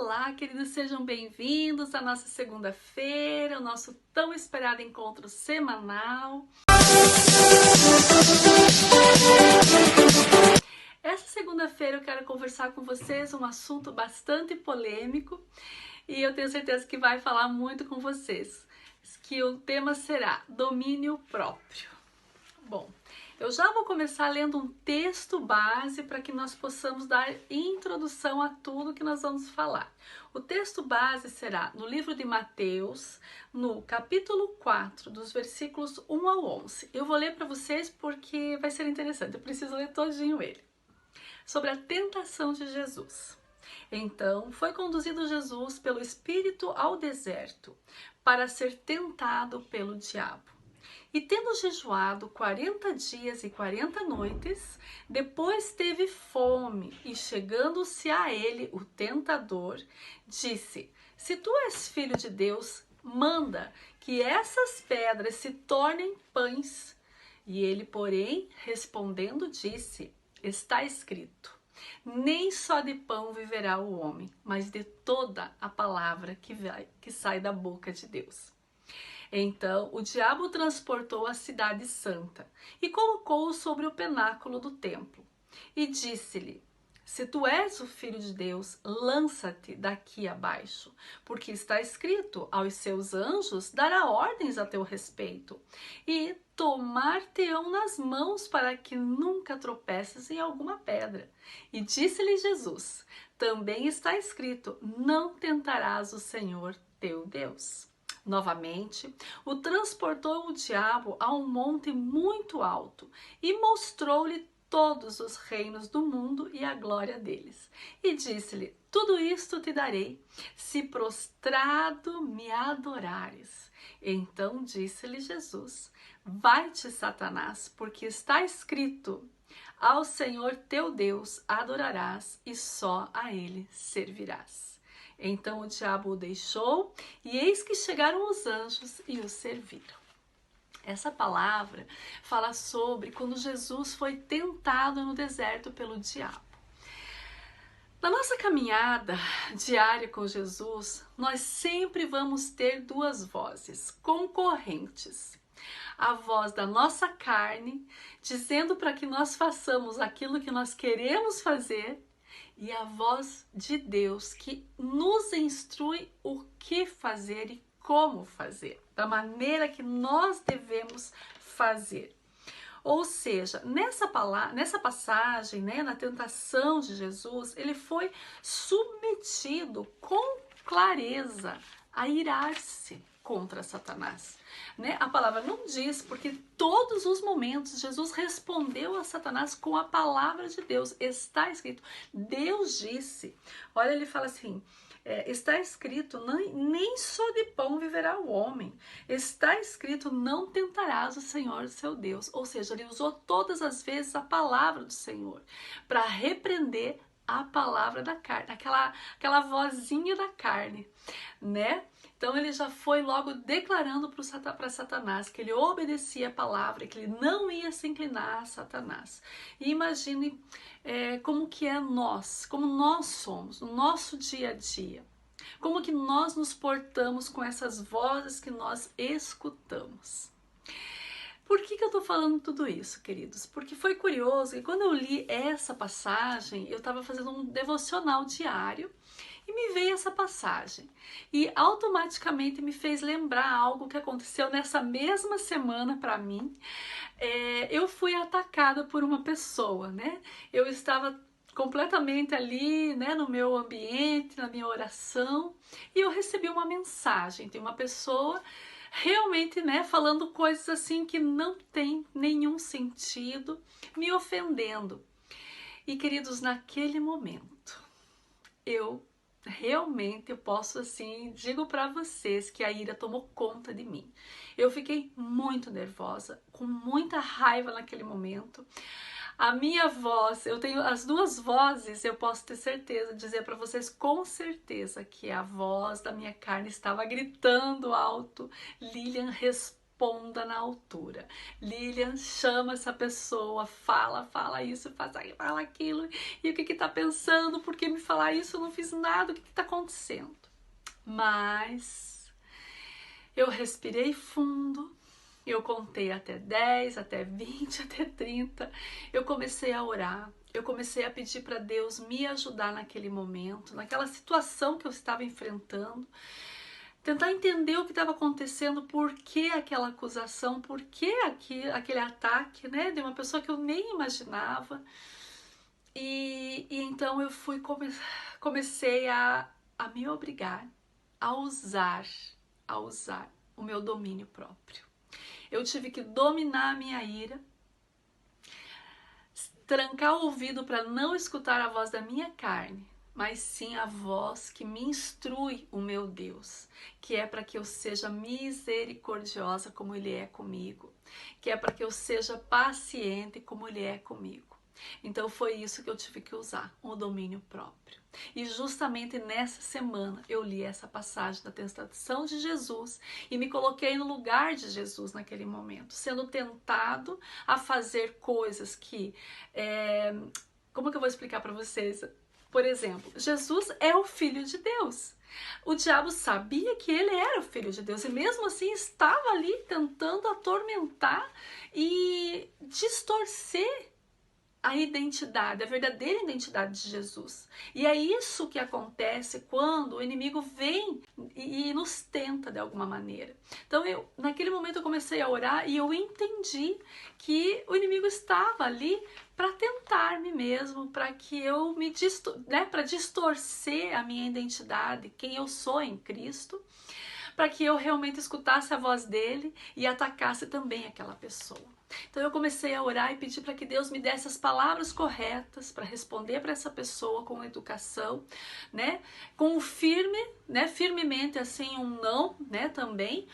Olá, queridos, sejam bem-vindos à nossa segunda-feira, o nosso tão esperado encontro semanal. Essa segunda-feira eu quero conversar com vocês um assunto bastante polêmico e eu tenho certeza que vai falar muito com vocês, que o tema será domínio próprio. Bom, eu já vou começar lendo um texto base para que nós possamos dar introdução a tudo que nós vamos falar. O texto base será no livro de Mateus, no capítulo 4, dos versículos 1 ao 11. Eu vou ler para vocês porque vai ser interessante, eu preciso ler todinho ele. Sobre a tentação de Jesus. Então, foi conduzido Jesus pelo Espírito ao deserto, para ser tentado pelo diabo. E tendo jejuado 40 dias e 40 noites, depois teve fome, e chegando-se a ele o tentador, disse: Se tu és filho de Deus, manda que essas pedras se tornem pães. E ele, porém, respondendo, disse: Está escrito: nem só de pão viverá o homem, mas de toda a palavra que sai da boca de Deus. Então o diabo o transportou à cidade santa e colocou-o sobre o pináculo do templo. E disse-lhe: Se tu és o filho de Deus, lança-te daqui abaixo, porque está escrito: aos seus anjos dará ordens a teu respeito, e tomar-te-ão nas mãos para que nunca tropeces em alguma pedra. E disse-lhe Jesus: Também está escrito: não tentarás o Senhor teu Deus. Novamente, o transportou o diabo a um monte muito alto e mostrou-lhe todos os reinos do mundo e a glória deles. E disse-lhe: Tudo isto te darei, se prostrado me adorares. Então disse-lhe Jesus: Vai-te, Satanás, porque está escrito: Ao Senhor teu Deus adorarás e só a ele servirás. Então o diabo o deixou, e eis que chegaram os anjos e o serviram. Essa palavra fala sobre quando Jesus foi tentado no deserto pelo diabo. Na nossa caminhada diária com Jesus, nós sempre vamos ter duas vozes concorrentes. A voz da nossa carne, dizendo para que nós façamos aquilo que nós queremos fazer, e a voz de Deus que nos instrui o que fazer e como fazer, da maneira que nós devemos fazer. Ou seja, nessa passagem, na tentação de Jesus, ele foi submetido com clareza a irar-se contra Satanás. A palavra não diz, porque todos os momentos Jesus respondeu a Satanás com a palavra de Deus. Está escrito, Deus disse. Olha, ele fala assim, está escrito, nem só de pão viverá o homem. Está escrito, não tentarás o Senhor seu Deus. Ou seja, ele usou todas as vezes a palavra do Senhor para repreender a palavra da carne, aquela vozinha da carne, Então ele já foi logo declarando para Satanás que ele obedecia a palavra, que ele não ia se inclinar a Satanás. E imagine como que é como nós somos, no nosso dia a dia. Como que nós nos portamos com essas vozes que nós escutamos. Por que eu estou falando tudo isso, queridos? Porque foi curioso que quando eu li essa passagem, eu estava fazendo um devocional diário e me veio essa passagem. E automaticamente me fez lembrar algo que aconteceu nessa mesma semana para mim. Eu fui atacada por uma pessoa, Eu estava completamente ali, no meu ambiente, na minha oração, e eu recebi uma mensagem de uma pessoa realmente, falando coisas assim que não tem nenhum sentido, me ofendendo. E, queridos, naquele momento, eu posso assim, digo para vocês que a ira tomou conta de mim. Eu fiquei muito nervosa, com muita raiva naquele momento. A minha voz, eu tenho as duas vozes, eu posso ter certeza, dizer para vocês com certeza que a voz da minha carne estava gritando alto: Lilian, responde responda na altura. Lilian, chama essa pessoa, fala isso, fala aquilo. E o que tá pensando? Por que me falar isso? Eu não fiz nada, o que tá acontecendo? Mas eu respirei fundo, eu contei até 10, até 20, até 30. Eu comecei a orar. Eu comecei a pedir para Deus me ajudar naquele momento, naquela situação que eu estava enfrentando. Tentar entender o que estava acontecendo, por que aquela acusação, por que aquele ataque, né, de uma pessoa que eu nem imaginava. E então eu comecei a me obrigar a usar o meu domínio próprio. Eu tive que dominar a minha ira, trancar o ouvido para não escutar a voz da minha carne, mas sim a voz que me instrui o meu Deus, que é para que eu seja misericordiosa como Ele é comigo, que é para que eu seja paciente como Ele é comigo. Então foi isso que eu tive que usar, o domínio próprio. E justamente nessa semana eu li essa passagem da tentação de Jesus e me coloquei no lugar de Jesus naquele momento, sendo tentado a fazer coisas que... como que eu vou explicar para vocês? Por exemplo, Jesus é o Filho de Deus. O diabo sabia que ele era o Filho de Deus e mesmo assim estava ali tentando atormentar e distorcer a identidade, a verdadeira identidade de Jesus. E é isso que acontece quando o inimigo vem e nos tenta de alguma maneira. Então naquele momento eu comecei a orar e eu entendi que o inimigo estava ali para tentar-me mesmo, para que eu para distorcer a minha identidade, quem eu sou em Cristo, para que eu realmente escutasse a voz dele e atacasse também aquela pessoa. Então eu comecei a orar e pedir para que Deus me desse as palavras corretas para responder para essa pessoa com educação, né? Com firmemente assim um não, né? Também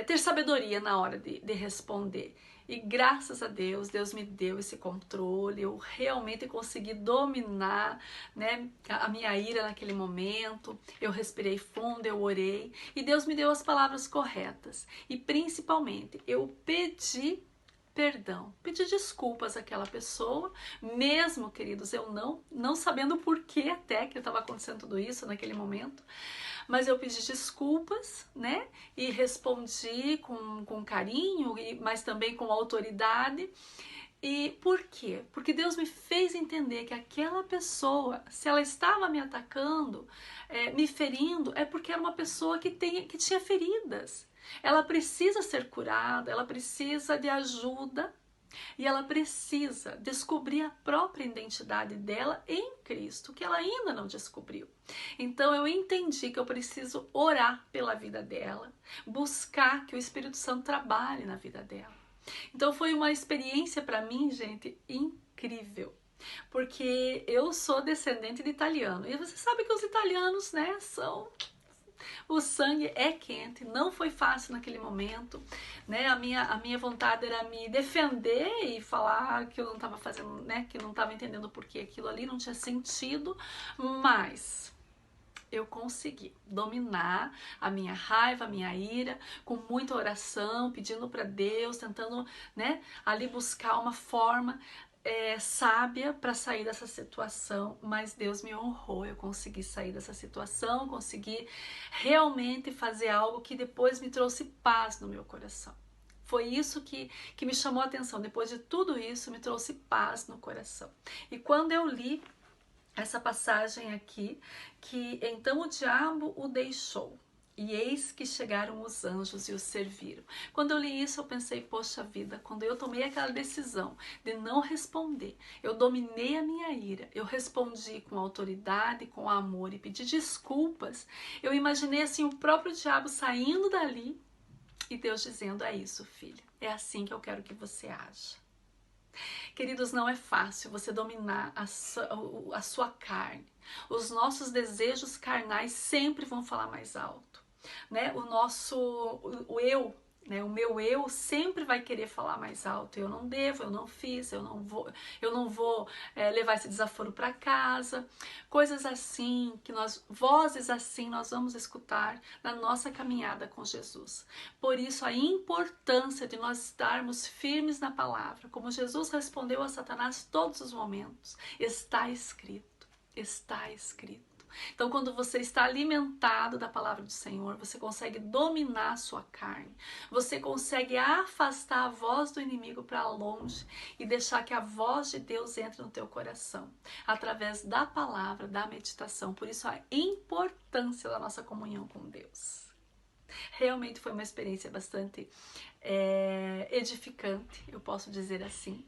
ter sabedoria na hora de responder. E graças a Deus, Deus me deu esse controle, eu realmente consegui dominar, né, a minha ira naquele momento, eu respirei fundo, eu orei, e Deus me deu as palavras corretas. E principalmente, eu pedi perdão, pedi desculpas àquela pessoa, mesmo, queridos, eu não sabendo por que até que estava acontecendo tudo isso naquele momento, mas eu pedi desculpas, né, e respondi com carinho, mas também com autoridade. E por quê? Porque Deus me fez entender que aquela pessoa, se ela estava me atacando, me ferindo, é porque era uma pessoa que tinha feridas. Ela precisa ser curada, ela precisa de ajuda e ela precisa descobrir a própria identidade dela em Cristo, que ela ainda não descobriu. Então eu entendi que eu preciso orar pela vida dela, buscar que o Espírito Santo trabalhe na vida dela. Então foi uma experiência para mim, gente, incrível. Porque eu sou descendente de italiano. E você sabe que os italianos, né, o sangue é quente, não foi fácil naquele momento, né? A minha vontade era me defender e falar que eu não estava fazendo, né? Que eu não estava entendendo por que aquilo ali não tinha sentido, mas eu consegui dominar a minha raiva, a minha ira, com muita oração, pedindo para Deus, tentando, né, ali buscar uma forma sábia para sair dessa situação, mas Deus me honrou, eu consegui sair dessa situação, consegui realmente fazer algo que depois me trouxe paz no meu coração. Foi isso que me chamou a atenção, depois de tudo isso me trouxe paz no coração. E quando eu li essa passagem aqui, que então o diabo o deixou, e eis que chegaram os anjos e o serviram. Quando eu li isso, eu pensei, poxa vida, quando eu tomei aquela decisão de não responder, eu dominei a minha ira, eu respondi com autoridade, com amor e pedi desculpas, eu imaginei assim o próprio diabo saindo dali e Deus dizendo, é isso, filha, é assim que eu quero que você haja. Queridos, não é fácil você dominar a sua carne. Os nossos desejos carnais sempre vão falar mais alto, né? O eu, né? O meu eu sempre vai querer falar mais alto. Eu não devo, eu não fiz, eu não vou levar esse desaforo para casa. Coisas assim, vozes assim nós vamos escutar na nossa caminhada com Jesus. Por isso a importância de nós estarmos firmes na palavra, como Jesus respondeu a Satanás todos os momentos. Está escrito, está escrito. Então, quando você está alimentado da palavra do Senhor, você consegue dominar a sua carne, você consegue afastar a voz do inimigo para longe e deixar que a voz de Deus entre no teu coração, através da palavra, da meditação. Por isso, a importância da nossa comunhão com Deus. Realmente foi uma experiência bastante edificante, eu posso dizer assim,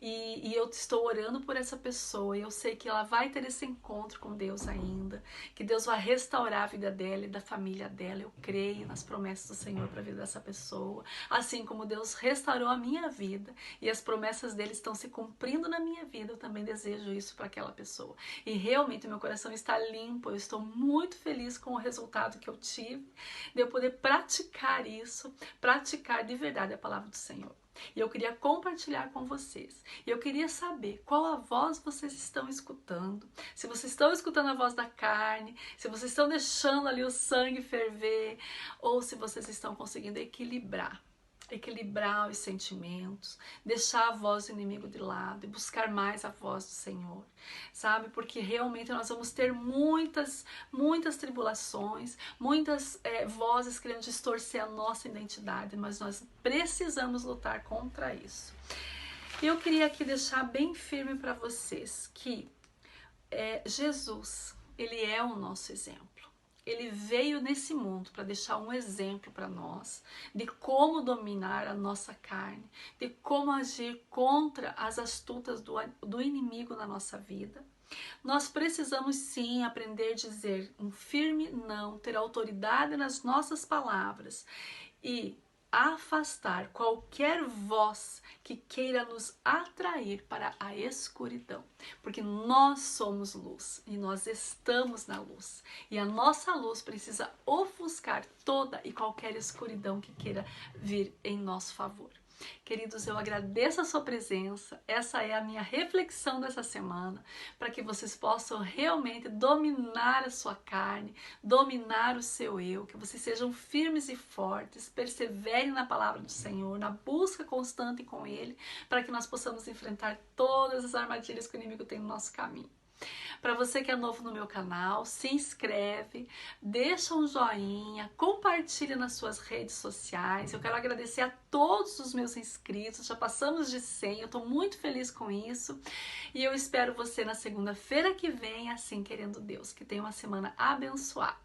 e eu estou orando por essa pessoa, e eu sei que ela vai ter esse encontro com Deus ainda, que Deus vai restaurar a vida dela e da família dela. Eu creio nas promessas do Senhor para a vida dessa pessoa, assim como Deus restaurou a minha vida e as promessas dele estão se cumprindo na minha vida. Eu também desejo isso para aquela pessoa, e realmente meu coração está limpo. Eu estou muito feliz com o resultado que eu tive, de eu poder praticar isso, praticar de verdade a palavra do Senhor. E eu queria compartilhar com vocês. E eu queria saber qual a voz vocês estão escutando. Se vocês estão escutando a voz da carne, se vocês estão deixando ali o sangue ferver, ou se vocês estão conseguindo equilibrar os sentimentos, deixar a voz do inimigo de lado e buscar mais a voz do Senhor, sabe? Porque realmente nós vamos ter muitas tribulações, muitas vozes querendo distorcer a nossa identidade, mas nós precisamos lutar contra isso. E eu queria aqui deixar bem firme para vocês que Jesus, ele é o nosso exemplo. Ele veio nesse mundo para deixar um exemplo para nós de como dominar a nossa carne, de como agir contra as astutas do inimigo na nossa vida. Nós precisamos sim aprender a dizer um firme não, ter autoridade nas nossas palavras e afastar qualquer voz que queira nos atrair para a escuridão, porque nós somos luz e nós estamos na luz, e a nossa luz precisa ofuscar toda e qualquer escuridão que queira vir em nosso favor. Queridos, eu agradeço a sua presença. Essa é a minha reflexão dessa semana, para que vocês possam realmente dominar a sua carne, dominar o seu eu, que vocês sejam firmes e fortes, perseverem na palavra do Senhor, na busca constante com Ele, para que nós possamos enfrentar todas as armadilhas que o inimigo tem no nosso caminho. Para você que é novo no meu canal, se inscreve, deixa um joinha, compartilha nas suas redes sociais. Eu quero agradecer a todos os meus inscritos, já passamos de 100, eu estou muito feliz com isso. E eu espero você na segunda-feira que vem, assim querendo Deus. Que tenha uma semana abençoada.